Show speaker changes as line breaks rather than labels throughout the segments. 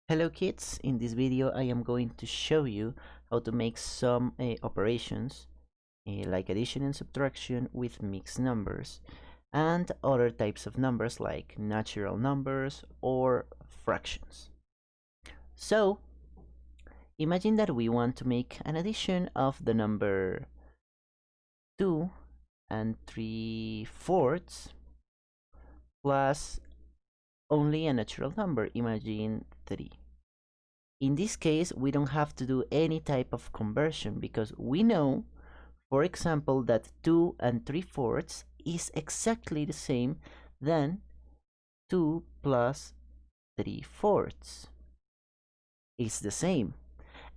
Hello kids, in this video I am going to show you how to make some operations like addition and subtraction with mixed numbers and other types of numbers like natural numbers or fractions. So imagine that we want to make an addition of the number 2 and 3/4 plus only a natural number, imagine 3. In this case, we don't have to do any type of conversion because we know, for example, that 2 and 3/4 is exactly the same than 2 plus 3/4. It's the same.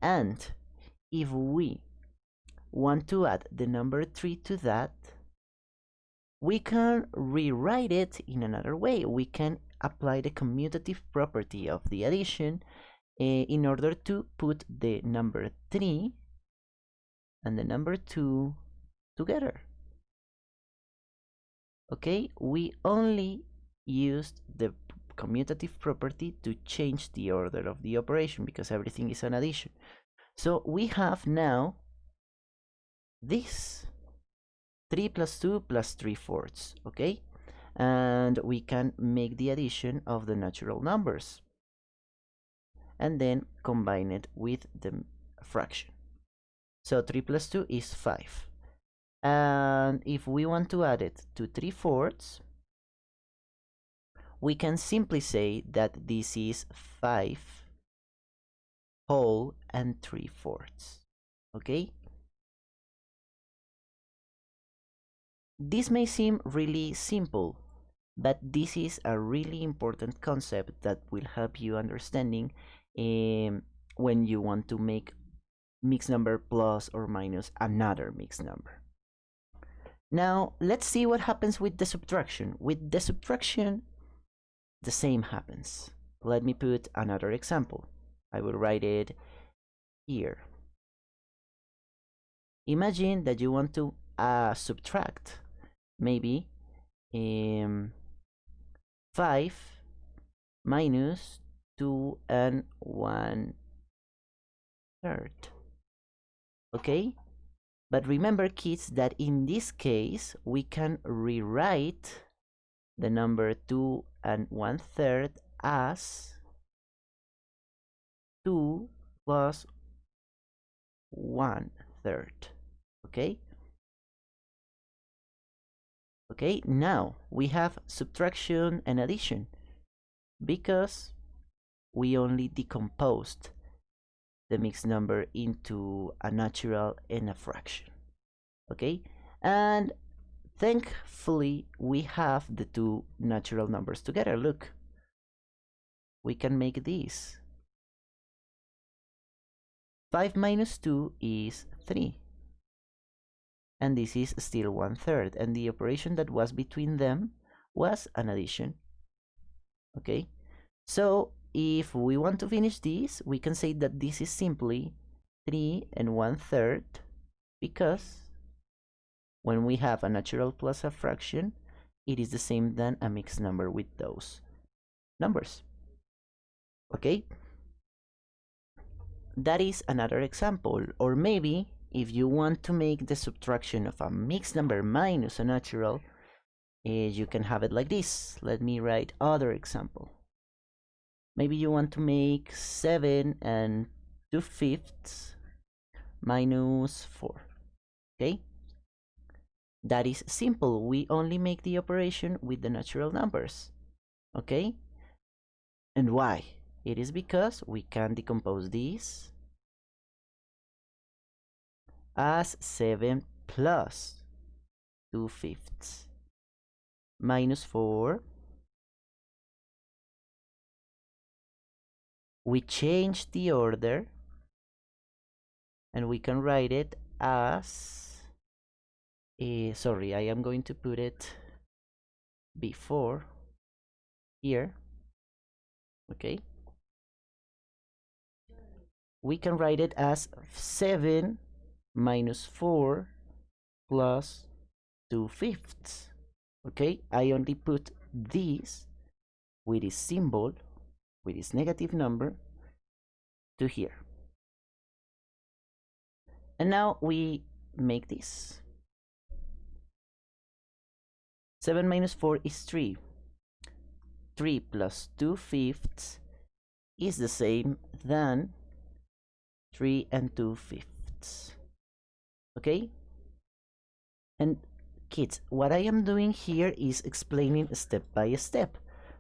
And if we want to add the number 3 to that, we can rewrite it in another way. We can apply the commutative property of the addition in order to put the number 3 and the number 2 together. Okay, we only used the commutative property to change the order of the operation because everything is an addition. So we have now this 3 plus 2 plus 3/4, okay? And we can make the addition of the natural numbers and then combine it with the fraction. So 3 plus 2 is 5. And if we want to add it to 3/4, we can simply say that this is 5 whole and 3/4. Okay? This may seem really simple, but this is a really important concept that will help you understanding when you want to make mixed number plus or minus another mixed number. Now, let's see what happens with the subtraction. With the subtraction, the same happens. Let me put another example. I will write it here. Imagine that you want to subtract maybe 5 minus 2 and 1/3. Okay? But remember, kids, that in this case, we can rewrite the number 2 and 1/3 as 2 plus 1/3. Okay? Okay, now we have subtraction and addition because we only decomposed the mixed number into a natural and a fraction. Okay, and thankfully we have the two natural numbers together. Look, we can make this. 5 minus 2 is 3. And this is still 1/3. And the operation that was between them was an addition. Okay, so if we want to finish this, we can say that this is simply 3 and 1/3 because when we have a natural plus a fraction, it is the same than a mixed number with those numbers. Okay, that is another example. Or maybe if you want to make the subtraction of a mixed number minus a natural, you can have it like this. Let me write other example. Maybe you want to make 7 and 2/5 minus 4. Okay, that is simple. We only make the operation with the natural numbers. Okay, and why? It is because we can decompose this as 7 plus 2/5 minus 4. We change the order and we can write it as sorry, I am going to put it before here. Okay, we can write it as 7 minus 4 plus 2/5. Okay, I only put this with this symbol, with this negative number, to here. And now we make this. 7 minus 4 is 3. 3 plus 2/5 is the same than 3 and 2/5. Okay? And kids, what I am doing here is explaining step by step.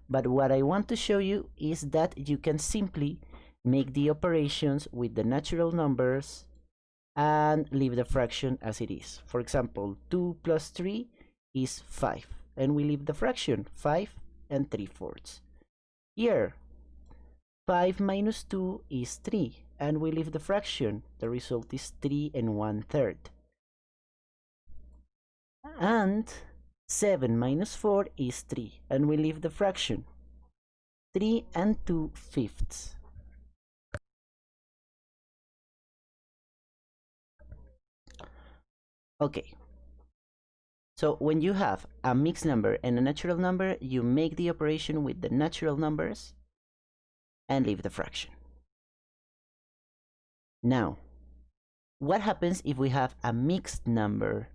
But what I want to show you is that you can simply make the operations with the natural numbers and leave the fraction as it is. For example, 2 plus 3 is 5, and we leave the fraction 5 and 3/4. Here, 5 minus 2 is 3, and we leave the fraction. The result is 3 and 1/3. And 7 minus 4 is 3, and we leave the fraction. 3 and 2/5. Okay. So when you have a mixed number and a natural number, you make the operation with the natural numbers and leave the fraction. Now, what happens if we have a mixed number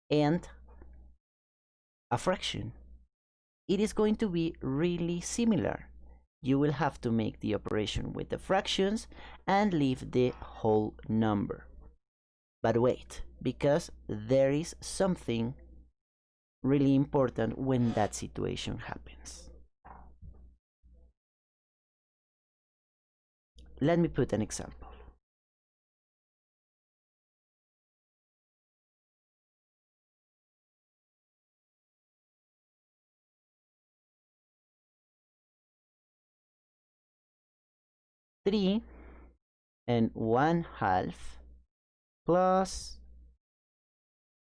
and a fraction? It is going to be really similar. You will have to make the operation with the fractions and leave the whole number. But wait, because there is something really important when that situation happens. Let me put an example. Three and 1/2 plus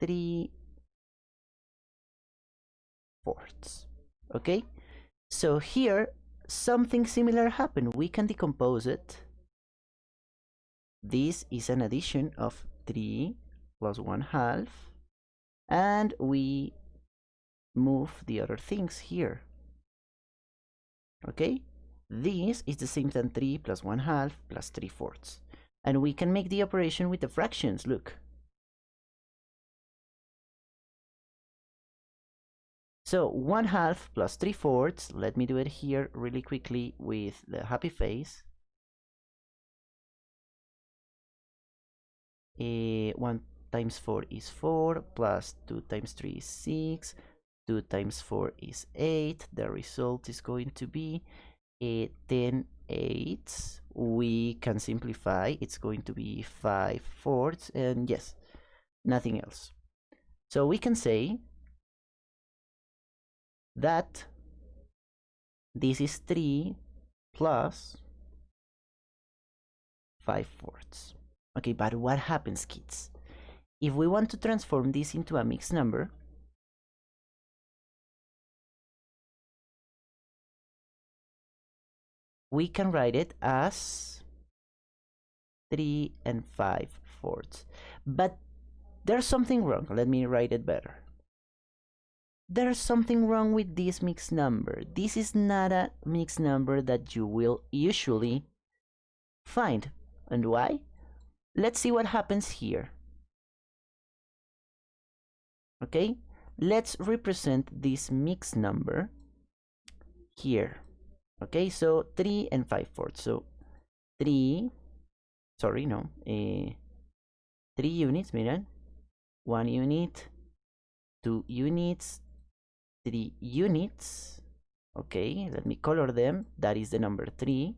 3/4. Okay, so here something similar happened. We can decompose it. This is an addition of 3 plus 1/2, and we move the other things here. Okay, this is the same than 3 plus 1/2 plus 3/4, and we can make the operation with the fractions. Look, so 1/2 plus 3/4, let me do it here really quickly with the happy face. 1 times 4 is 4, plus 2 times 3 is 6, 2 times 4 is 8. The result is going to be 10/8. We can simplify. It's going to be 5/4, and yes, nothing else. So we can say that this is 3 plus 5/4. Okay, but what happens, kids? If we want to transform this into a mixed number, we can write it as 3 and 5/4. But there's something wrong. Let me write it better. There's something wrong with this mixed number. This is not a mixed number that you will usually find. And why? Let's see what happens here. Okay, let's represent this mixed number here. Okay, so 3 and 5/4. So 3, sorry, no, 3 units, miren, 1 unit, 2 units, 3 units. Okay, let me color them. That is the number 3.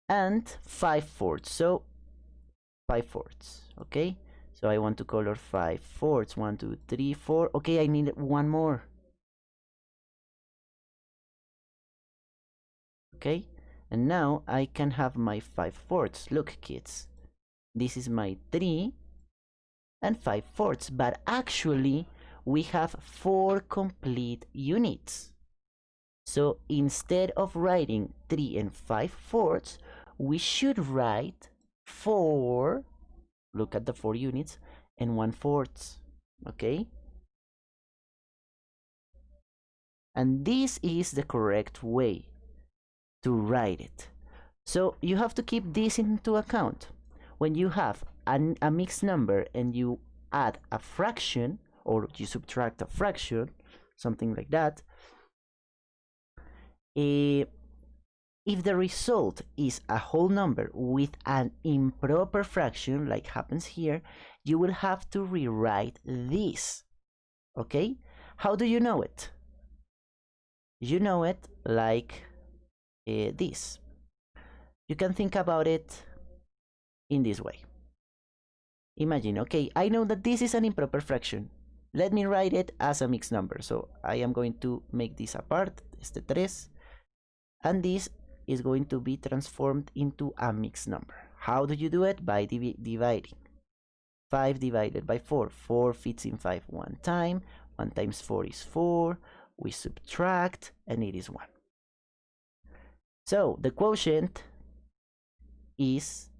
And 5/4. So 5/4. Okay, so I want to color 5/4. 1, 2, 3, 4. Okay, I need one more. Okay, and now I can have my 5/4. Look, kids, this is my 3 and 5/4, but actually we have 4 complete units. So instead of writing 3 and 5/4, we should write 4, look at the 4 units, and 1/4. Okay, and this is the correct way. to write it. So you have to keep this into account. When you have a mixed number and you add a fraction, or you subtract a fraction, something like that, if the result is a whole number with an improper fraction, like happens here, you will have to rewrite this. Okay? How do you know it? You know it like this. You can think about it in this way. Imagine, okay, I know that this is an improper fraction. Let me write it as a mixed number. So I am going to make this apart, este 3, and this is going to be transformed into a mixed number. How do you do it? By dividing. 5 divided by 4. 4 fits in 5 one time. 1 times 4 is 4. We subtract, and it is 1. So the quotient is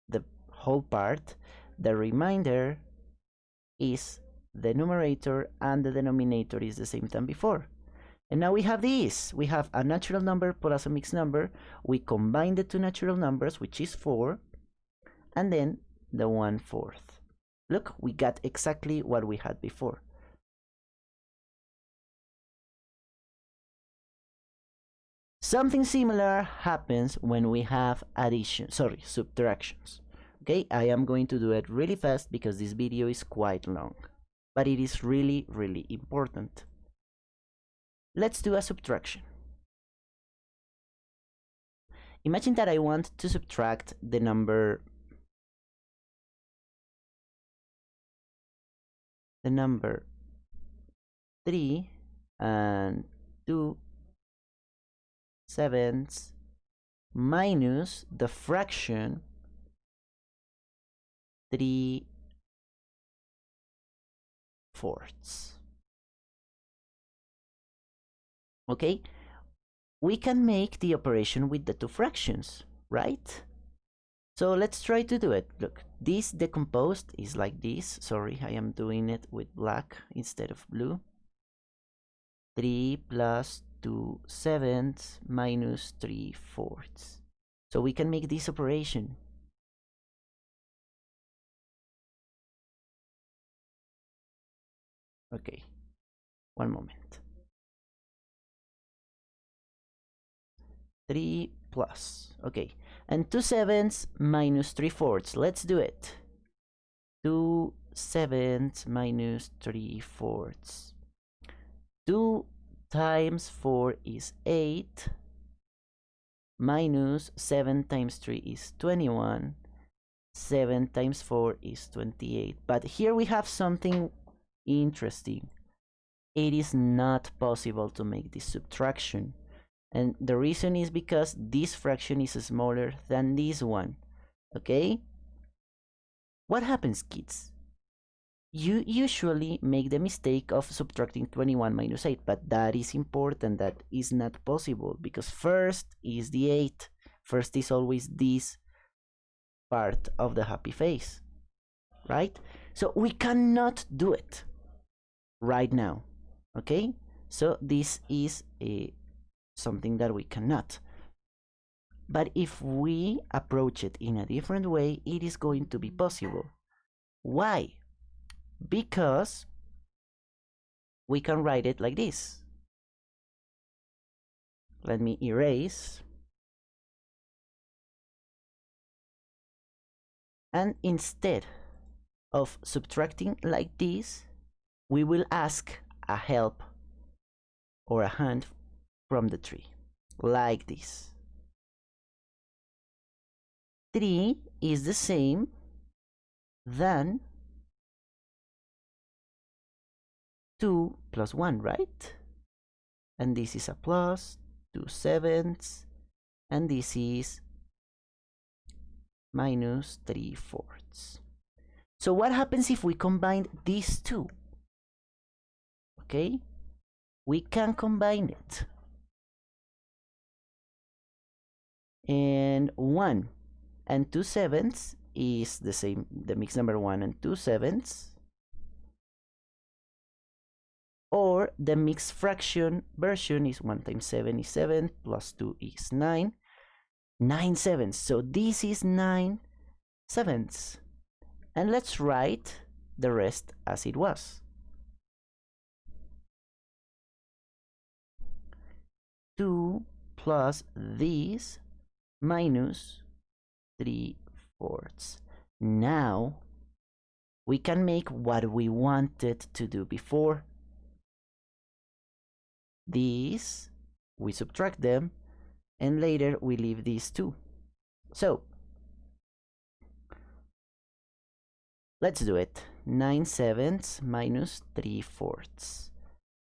the whole part. The remainder is the numerator, and the denominator is the same than before. And now we have this. We have a natural number plus a mixed number. We combine the two natural numbers, which is 4, and then the 1/4. Look, we got exactly what we had before. Something similar happens when we have subtractions. Okay, I am going to do it really fast because this video is quite long, but it is really, really important. Let's do a subtraction. Imagine that I want to subtract the number 3 and 2/7 minus the fraction 3/4. Okay, we can make the operation with the two fractions, right? So let's try to do it. Look, this decomposed is like this. Sorry, I am doing it with black instead of blue. 3 plus 2/7 minus 3/4. So we can make this operation. Okay, one moment. 3 plus, okay, and 2/7 minus 3/4. Let's do it. 2/7 minus 3/4. 2 times 4 is 8, minus 7 times 3 is 21, 7 times 4 is 28. But here we have something interesting. It is not possible to make this subtraction. And the reason is because this fraction is smaller than this one. Okay? What happens, kids? You usually make the mistake of subtracting 21 minus 8, but that is important. That is not possible because first is the 8. First is always this part of the happy face, right? So we cannot do it right now, okay? So this is something that we cannot. But if we approach it in a different way, it is going to be possible. Why? Because we can write it like this. Let me erase. And instead of subtracting like this, we will ask a help or a hand from the tree, like this. 3 is the same than 2 plus 1, right? And this is a plus, 2/7, and this is minus 3/4. So what happens if we combine these two? Okay, we can combine it. And 1 and 2/7 is the same, the mixed number 1 and 2/7. Or the mixed fraction version is 1 times 7 is 7, plus 2 is 9. 9 sevenths. So this is 9 sevenths. And let's write the rest as it was. 2 plus this minus 3/4. Now we can make what we wanted to do before. These, we subtract them, and later we leave these two. So let's do it. 9 sevenths minus 3/4.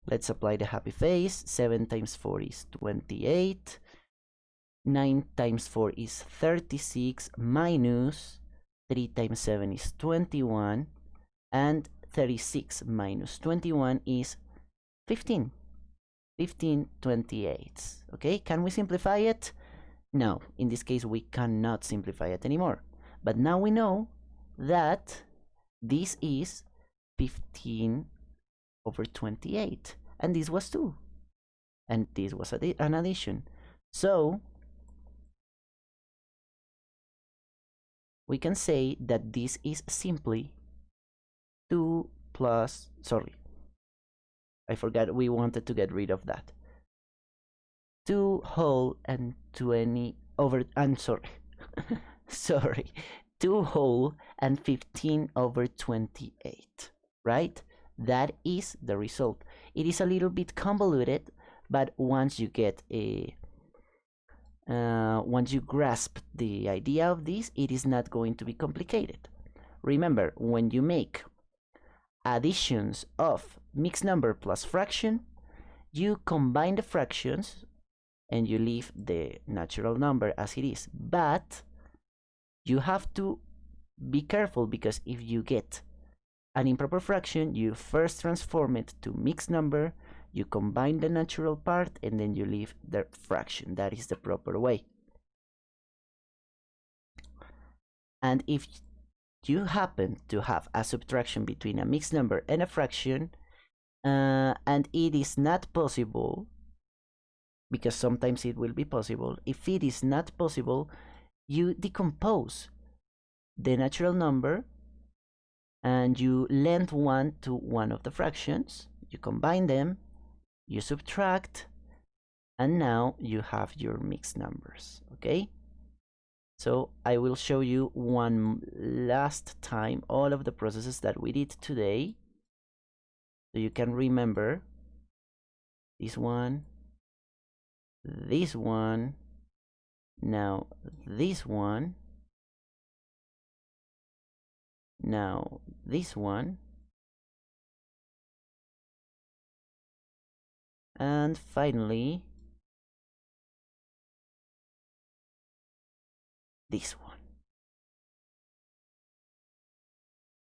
Let's apply the happy face. 7 times 4 is 28. 9 times 4 is 36 minus 3 times 7 is 21. And 36 minus 21 is 15. 15/28. Okay, can we simplify it? No, in this case we cannot simplify it anymore. But now we know that this is 15/28, and this was 2, and this was an addition. So we can say that this is simply 2 plus, sorry, I forgot we wanted to get rid of that. 2 whole and 20 over, I'm sorry, sorry, 2 whole and 15/28, right? That is the result. It is a little bit convoluted, but once you get once you grasp the idea of this, it is not going to be complicated. Remember, when you make additions of mixed number plus fraction, you combine the fractions and you leave the natural number as it is. But you have to be careful, because if you get an improper fraction, you first transform it to mixed number, you combine the natural part, and then you leave the fraction. That is the proper way. And if you happen to have a subtraction between a mixed number and a fraction, and it is not possible, because sometimes it will be possible, if it is not possible, you decompose the natural number and you lend one to one of the fractions, you combine them, you subtract, and now you have your mixed numbers. Okay, so I will show you one last time all of the processes that we did today, so you can remember this one, now this one, now this one, and finally this one.